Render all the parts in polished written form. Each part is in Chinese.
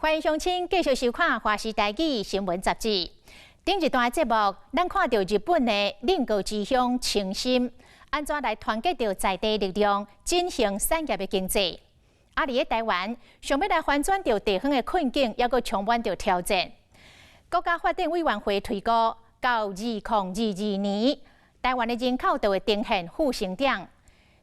欢迎乡亲继续收看《华视台语新闻杂志》。顶一段节目，咱看到日本的领导之乡清心，安怎来团结到在地力量，振兴产业的经济。伫咧台湾，想要来反转到地方的困境，抑阁充满着挑战。国家发展委员会推估，到2022年，台湾的人口就会呈现负成长。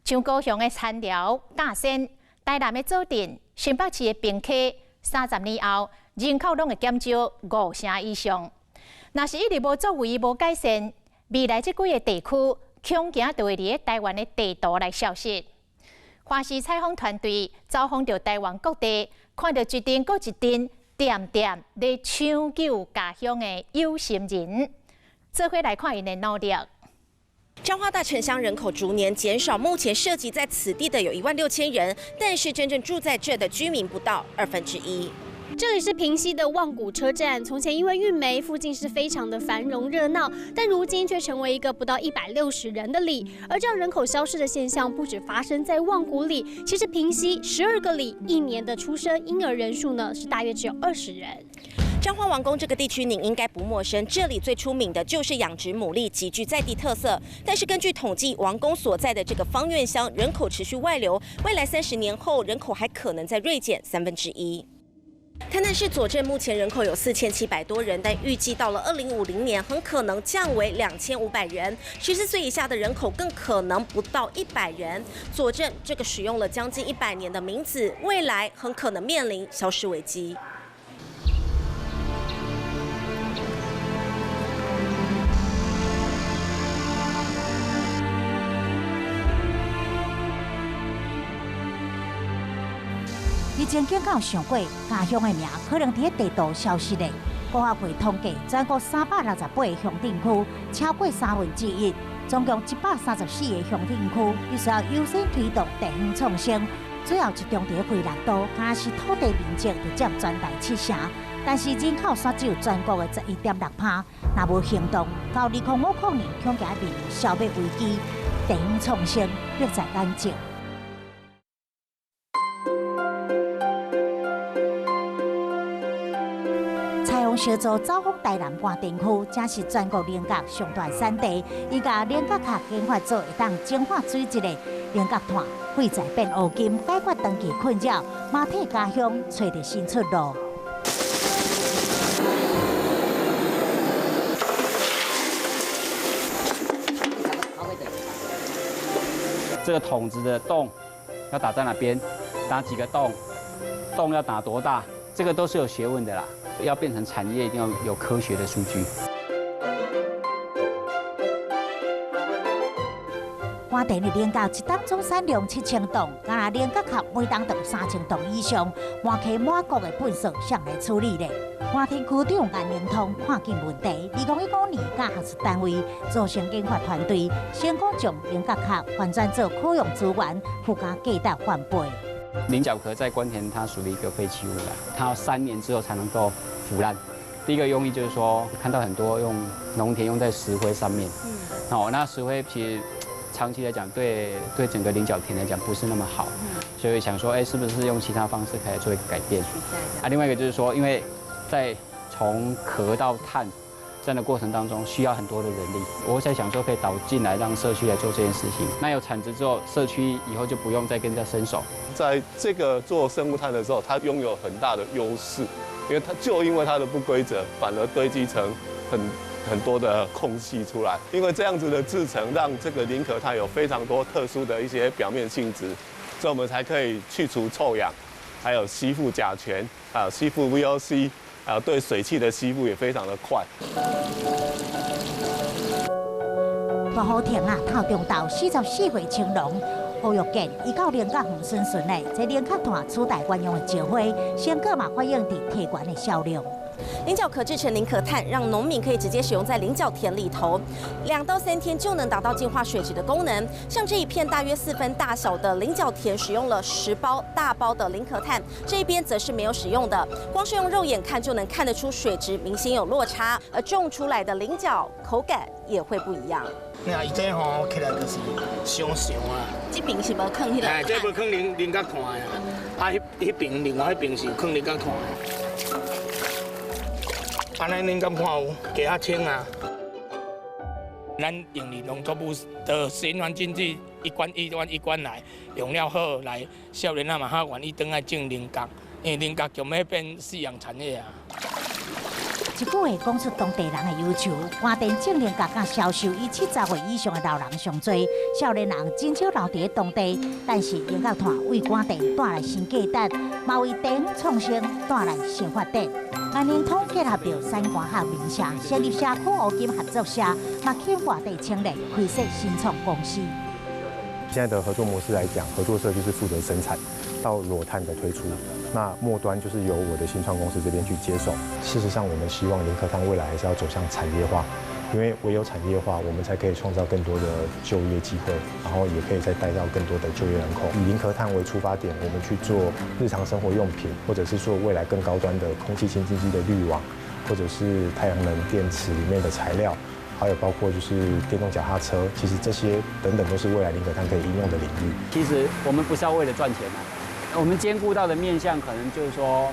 像高雄的田寮、甲仙、台南的左镇、新北市的平溪，30年后人口拢会减少5成以上。若是一直无作为、无改善，未来这几个地区恐惊就会伫台湾的地图来消失。华视采访团队走访到台湾各地，看到一阵搁一阵店店在抢救家乡的有心人，做伙来看因的努力。彰化大城乡人口逐年减少，目前涉及在此地的有16000人，但是真正住在这的居民不到1/2。这里是平溪的望古车站，从前因为运煤，附近是非常的繁荣热闹，但如今却成为一个不到160人的里。而这样人口消失的现象，不止发生在望古里，其实平溪12个里一年的出生婴儿人数呢，是大约只有20人。彰化王宫这个地区您应该不陌生，这里最出名的就是养殖牡蛎，极具在地特色。但是根据统计，王宫所在的这个芳苑乡人口持续外流，未来30年后人口还可能再锐减1/3。台南市左镇目前人口有4700多人，但预计到了2050年很可能降为2500人，14岁以下的人口更可能不到100人。左镇这个使用了将近100年的名字，未来很可能面临消失危机。以前警告想过，家乡的名可能伫地图消失的。国发会统计，全国368个乡镇区，超过1/3，总共134个乡镇区，必须要优先推动地方创新。主要集中伫惠南都，若是土地面积就占全台7成，但是人口却只有全国的11.6%。若无行动，到2055年恐惊面临消灭危机，地方创新迫在眼前。采访小组走访台南关镇区，正是全国菱角上大产地。伊甲菱角壳研发做会当净化水质的菱角炭，废材变乌金，解决长期困扰，马替家乡找到新出路。这个桶子的洞要打在哪边？打几个洞？洞要打多大？这个都是有学问的啦。要变成产业，一定要有科学的数据。关田的菱角一担总产量7000吨，敢若菱角壳每担都3000吨以上，满溪满谷的粪扫谁来处理呢？关田区长颜灵通看见问题，2015年甲学术单位组成研发团队，成功将菱角壳换转做可用资源，附加价值翻倍。菱角壳在关田它属于一个废弃物啦，它要3年之后才能够腐烂。第一个用意就是说，看到很多用农田用在石灰上面，那石灰其实长期来讲对整个菱角田来讲不是那么好，所以想说，是不是用其他方式可以做一个改变？另外一个就是说，因为在从壳到碳这样的过程当中需要很多的人力，我在想说可以导进来让社区来做这件事情。那有产值之后，社区以后就不用再跟人家伸手。在这个做生物炭的时候，它拥有很大的优势，因为它的不规则，反而堆积成很多的空隙出来。因为这样子的制成，让这个菱壳炭有非常多特殊的一些表面性质，所以我们才可以去除臭氧，还有吸附甲醛，还有吸附 VOC。还有对水汽的吸附也非常的快。大雨天啊，透中到44岁青龙，胡玉健伊到菱角园顺顺的，这菱角炭取代原用的石灰，成果嘛反映伫铁管的销量。菱角可制成菱壳炭，让农民可以直接使用在菱角田里头，2到3天就能达到净化水质的功能。像这一片大约4分大小的菱角田，使用了10包大包的菱壳炭，这一边则是没有使用的。光是用肉眼看就能看得出水质明显有落差，而种出来的菱角口感也会不一样。那伊这吼起来就是香啊。这边是无放起来。这无放菱角炭啊。迄边另外迄边是放你甲看。安尼恁敢看有加较清啊？咱用力农作物的循环经济一关来，用了好来，少年仔嘛较愿意转来种菱角，因为菱角就要变夕阳产业啊。一句话讲出当地人的要求，花店种菱角甲销售以70岁以上的老人上多，少年人真少留伫当地。但是菱角摊为花店带来新价值，嘛为地方创新带来新发展。安宁通结合着三官学名社、成立社区乌金合作社，嘛请外地青年开设新创公司。现在的合作模式来讲，合作社就是负责生产到裸碳的推出，那末端就是由我的新创公司这边去接手。事实上，我们希望菱壳汤未来还是要走向产业化，因为唯有产业化，我们才可以创造更多的就业机会，然后也可以再带到更多的就业人口。以菱壳碳为出发点，我们去做日常生活用品，或者是说未来更高端的空气清净机的滤网，或者是太阳能电池里面的材料。还有包括就是电动脚踏车，其实这些等等都是未来菱壳碳可以应用的领域。其实我们不是要为了赚钱啊，我们兼顾到的面向可能就是说，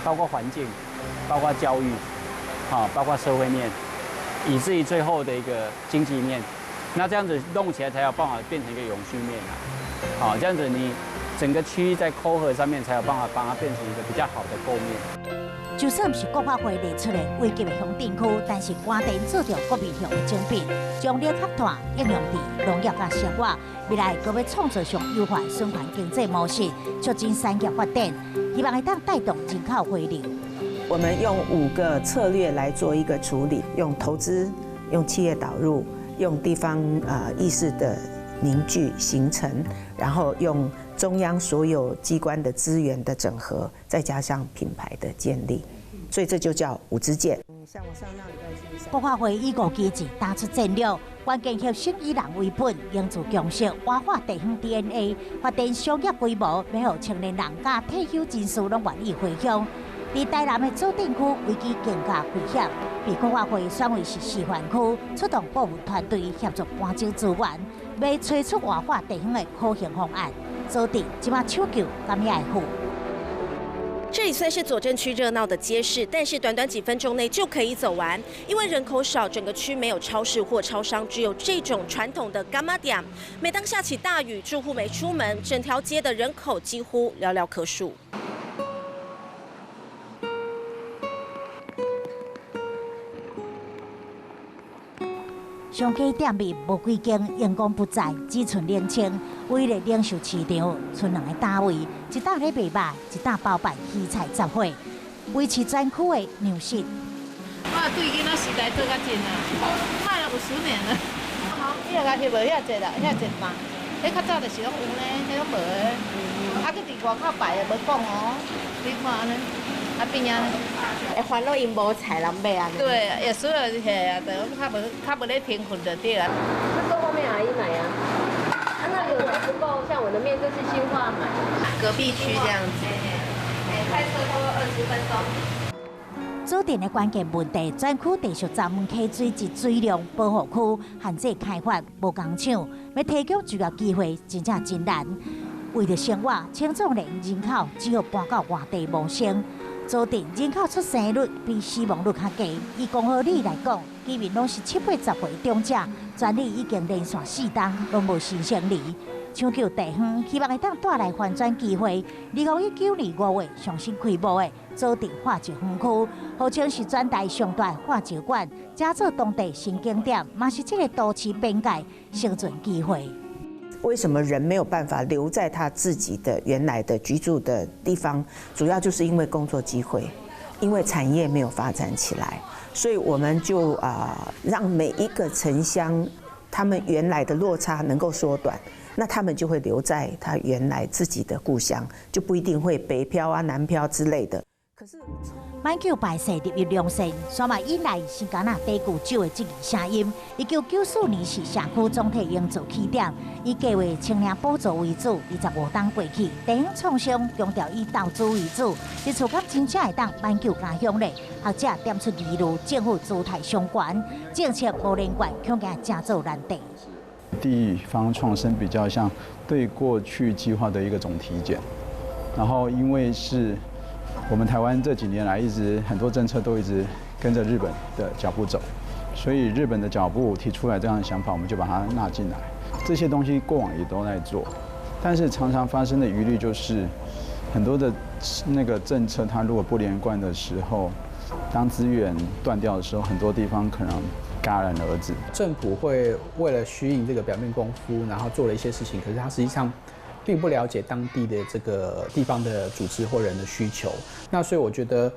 包括环境，包括教育，包括社会面，以至于最后的一个经济面。那这样子弄起来才有办法变成一个永续面啊。这样子你整个区域在扣合上面才有办法把它变成一个比较好的构面。就算不是国发会列出的危急的乡镇区，但是花店做着各面向的精品，将菱壳炭应用伫农业甲生活，未来阁要创造上优化循环经济模式，促进产业发展，希望会当带动人口回流。我们用5个策略来做一个处理，用投资、用企业导入、用地方意识的凝聚形成，然后用中央所有机关的资源的整合，再加上品牌的建立，所以这就叫5支箭。像我上那礼拜去，国发会以5支箭打出战略，关键协省以人为本，凝聚共识，活化地方 DNA， 发展商业规模，要让青年人甲退休人士拢愿意回乡。伫台南的指定区危机更加危险，被国发会选为是示范区，出动部门团队协助搬走资源，要推出活化地方的可行方案。指定即马抢救敢也会付。这里算是左镇区热闹的街市，但是短短几分钟内就可以走完，因为人口少，整个区没有超市或超商，只有这种传统的柑仔店。每当下起大雨，住户没出门，整条街的人口几乎寥寥可数。商家店面无几间，员工不在，只剩0清。唯一的零售市场，剩2个单位，一档咧卖肉，一档包办鱼菜杂货，维持全区的粮食。我对囡仔时代做较真啊，卖了有10年了。遐个翕无遐济啦，遐济嘛。迄较早就是拢有呢，迄拢无的。啊，佮伫外口摆的无讲哦，你看安尼。啊边啊，会烦恼因无菜人买啊。对，也所有嘿啊，就较无咧贫困就对了。那到后面阿姨买呀。啊，那有的不够，像我的面就是新化买，隔壁区这样子。开车差不多20分钟。指定的关键问题，全区地属闸门溪水及水量保护区限制开发，无工厂，要提供就业机会真正真难。为了生活，青壮年人口只好搬到外地谋生。指定人口出生率比死亡率较低，以公和里来讲，居民拢是7、80岁长者，全里已经连续4冬拢无新生儿。抢救地方，希望会当带来翻转机会。2019年5月上新开幕的指定化石园区，号称是全台上大化石馆，加做当地新景点，嘛是这个都市边界生存机会。为什么人没有办法留在他自己的原来的居住的地方？主要就是因为工作机会，因为产业没有发展起来，所以我们就让每一个城乡他们原来的落差能够缩短，那他们就会留在他原来自己的故乡，就不一定会北漂啊、南漂之类的。可是，挽救白色入入良善，山脉以来是敢那地久酒的积极声音。1994年是社区总体营造起点，以计划青年补助为主，25档过去，地方创商强调以投资为主，是触觉真正会当挽救家乡嘞。学者点出疑虑，政府姿态相关，政策无连贯，恐惊加做难题。地方创生比较像对过去计划的一个总体检。然后因为是我们台湾这几年来很多政策都一直跟着日本的脚步走，所以日本的脚步提出来这样的想法，我们就把它纳进来。这些东西过往也都在做，但是常常发生的疑虑就是很多的那个政策它如果不连贯的时候，当资源断掉的时候，很多地方可能戛然而止。政府会为了虚应这个表面功夫，然后做了一些事情，可是它实际上并不了解当地的这个地方的组织或人的需求。那所以我觉得，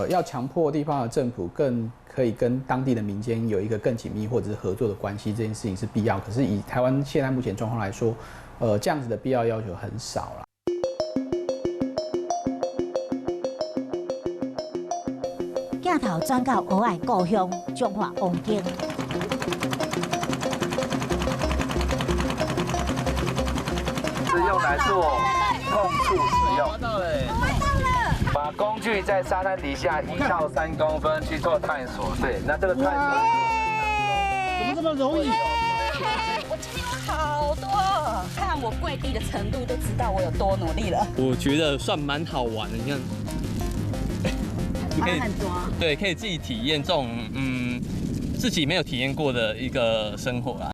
要强迫地方的政府更可以跟当地的民间有一个更紧密或者是合作的关系，这件事情是必要。可是以台湾现在目前状况来说，这样子的必要要求很少了。镜头转到蚵仔故乡彰化王境。是用来做控触使用。把工具在沙滩底下1到3公分去做探索。对，那这个探索怎么这么容易？我今天有好多，看我跪地的程度就知道我有多努力了。我觉得算蛮好玩的，你看。可以很多，对，可以自己体验这种自己没有体验过的一个生活啦。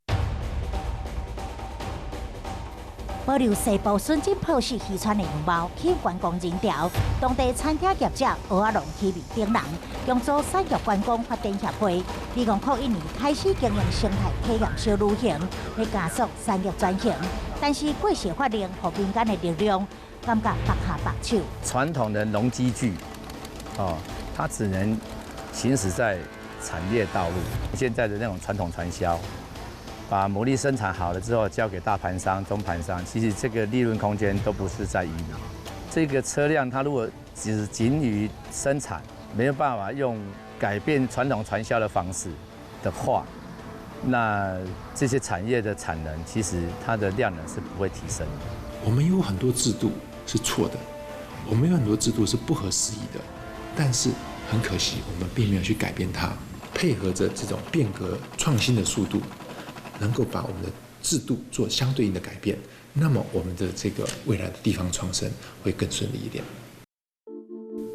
保留西部纯真朴实渔村的样貌，去观光人潮。当地餐厅业者蚵仔农起面顶人，用做产业观光发展协会，2001年开始经营生态体验小旅行，来加速产业转型。但是过时法令和民间的力量，感觉白下白手。传统的农机具。它只能行驶在产业道路。现在的那种传统传销，把牡蛎生产好了之后交给大盘商、中盘商，其实这个利润空间都不是在于哪。这个车辆它如果只仅于生产，没有办法用改变传统传销的方式的话，那这些产业的产能其实它的量能是不会提升的。我们有很多制度是错的，我们有很多制度是不合时宜的。但是很可惜，我们并没有去改变它，配合着这种变革创新的速度，能够把我们的制度做相对应的改变，那么我们的这个未来的地方创生会更顺利一点。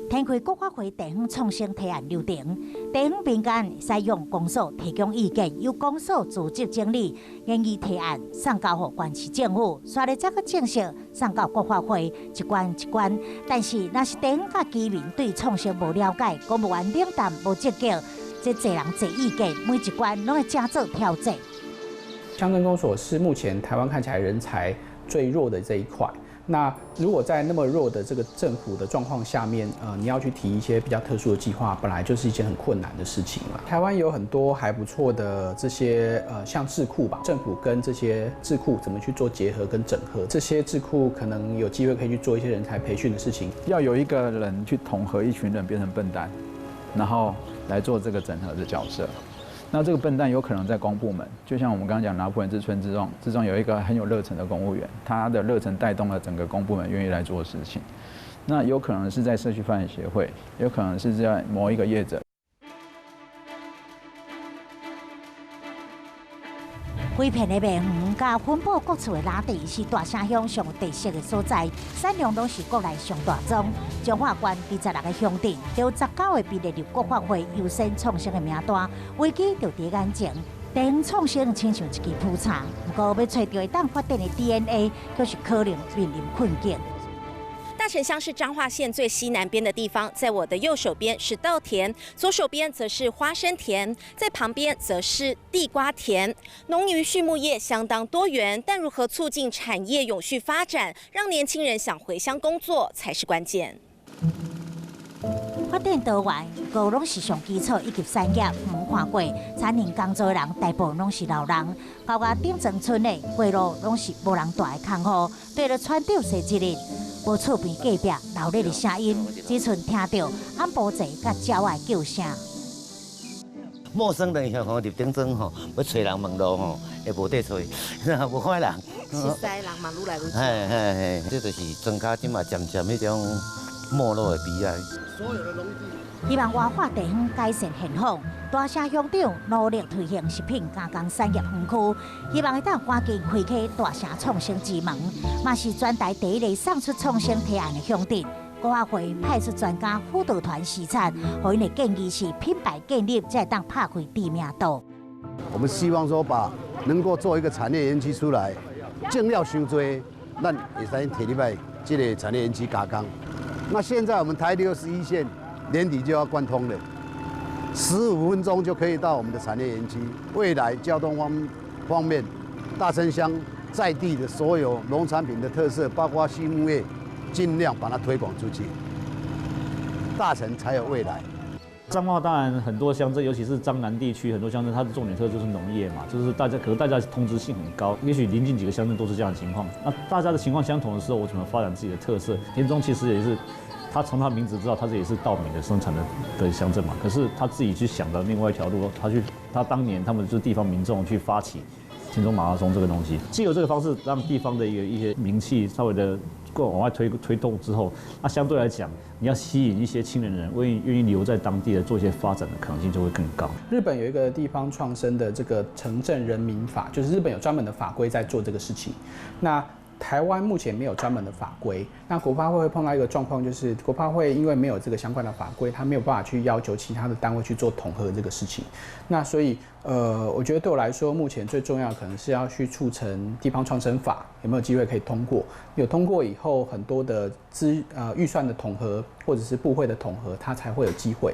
展开国发会地方创新提案流程，地方民间使用公所提供意见，由公所组织整理建议提案，送交予县市政府，刷了再个正式送到国发会，一关一关。但是，若是地方甲居民对创新无了解，公务员领导无积极，这侪人侪意见，每一关拢会加做挑战。乡镇公所是目前台湾看起来人才最弱的这一块。那如果在那么弱的这个政府的状况下面，你要去提一些比较特殊的计划，本来就是一件很困难的事情了。台湾有很多还不错的这些像智库吧，政府跟这些智库怎么去做结合跟整合？这些智库可能有机会可以去做一些人才培训的事情。要有一个人去统合一群人变成笨蛋，然后来做这个整合的角色。那这个笨蛋有可能在公部门，就像我们刚刚讲拿破仑之村之中有一个很有热忱的公务员，他的热忱带动了整个公部门愿意来做事情。那有可能是在社区发展协会，有可能是在某一个业者。规片的卖园甲分布各处的垃地是大城乡上有特色的所在，产量都是国内上大宗。彰化县26个乡镇，有19个被列入国发会优先创新的名单，危机就在眼前。地方创新亲像一支普查，不过要找到会当发展的 DNA， 却是可能面临困境。大城乡是彰化县最西南边的地方，在我的右手边是稻田，左手边则是花生田，在旁边则是地瓜田。农渔畜牧业相当多元，但如何促进产业永续发展，让年轻人想回乡工作才是关键。发展多元，各拢是上基础以及产业唔看过，产业工作的人大部分拢是老人。包括顶庄村的过路拢是无人住的空户，对着川岛西一日。无厝边隔壁闹热的声音，只剩听到暗晡济甲鸟仔叫声。陌生人像吼入顶庄吼，要找人问路吼，会无地找，无看人。实在人嘛愈来愈多。嘿，这就是庄脚即嘛渐渐迄种没落的悲哀。所有的农地，希望活化地方改善现况。大社乡长努力推行食品加工产业园区，希望会当赶紧开启大社创新之门，嘛是全台第一个送出创新提案的乡镇。国发会派出专家辅导团视察，互因的建议是品牌建立才当拍开知名度。我们希望说能够做一个产业园区出来，种了伤多，咱会使摕入来这个产业园区加工。那现在我们台61线年底就要贯通了，15分钟就可以到我们的产业园区。未来交通方面，大城乡在地的所有农产品的特色，包括畜牧业，尽量把它推广出去，大城才有未来。彰化当然很多乡镇，尤其是彰南地区很多乡镇，它的重点特色就是农业嘛，就是大家同质性很高，也许邻近几个乡镇都是这样的情况。那大家的情况相同的时候，我怎么发展自己的特色？田中其实也是，他从他名字知道，他这也是稻米的生产的乡镇嘛。可是他自己去想的另外一条路，他当年他们就是地方民众去发起田中马拉松这个东西，藉由这个方式让地方的一些名气稍微的往外推动之后，那相对来讲，你要吸引一些青年人愿意留在当地的做一些发展的可能性就会更高。日本有一个地方创生的这个城镇人民法，就是日本有专门的法规在做这个事情。那台湾目前没有专门的法规，那国发会碰到一个状况，就是国发会因为没有这个相关的法规，它没有办法去要求其他的单位去做统合这个事情。那所以我觉得对我来说，目前最重要的可能是要去促成地方创生法有没有机会可以通过。有通过以后，很多的预算的统合或者是部会的统合，它才会有机会。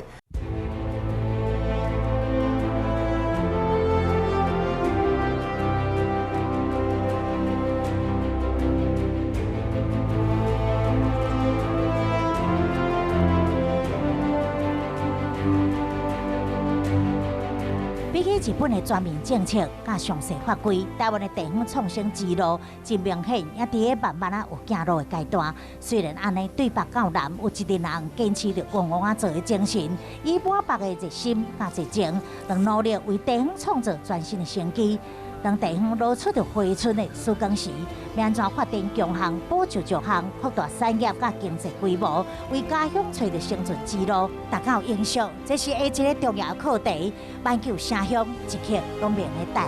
日本的全面政策甲详细法规，台湾的地方创新之路真明显，也伫个慢慢有行路的阶段。虽然安尼，对北到南有一群人坚持着往往做的精神，以满北的热心甲热情，让努力为地方创造全新的生机。当地方露出着回春的曙光时，要安怎发展强项、保就弱项，扩大产业甲经济规模，为家乡找到生存之路，大家有影响，这是下一个重要课题。挽救城乡，一刻拢免会等。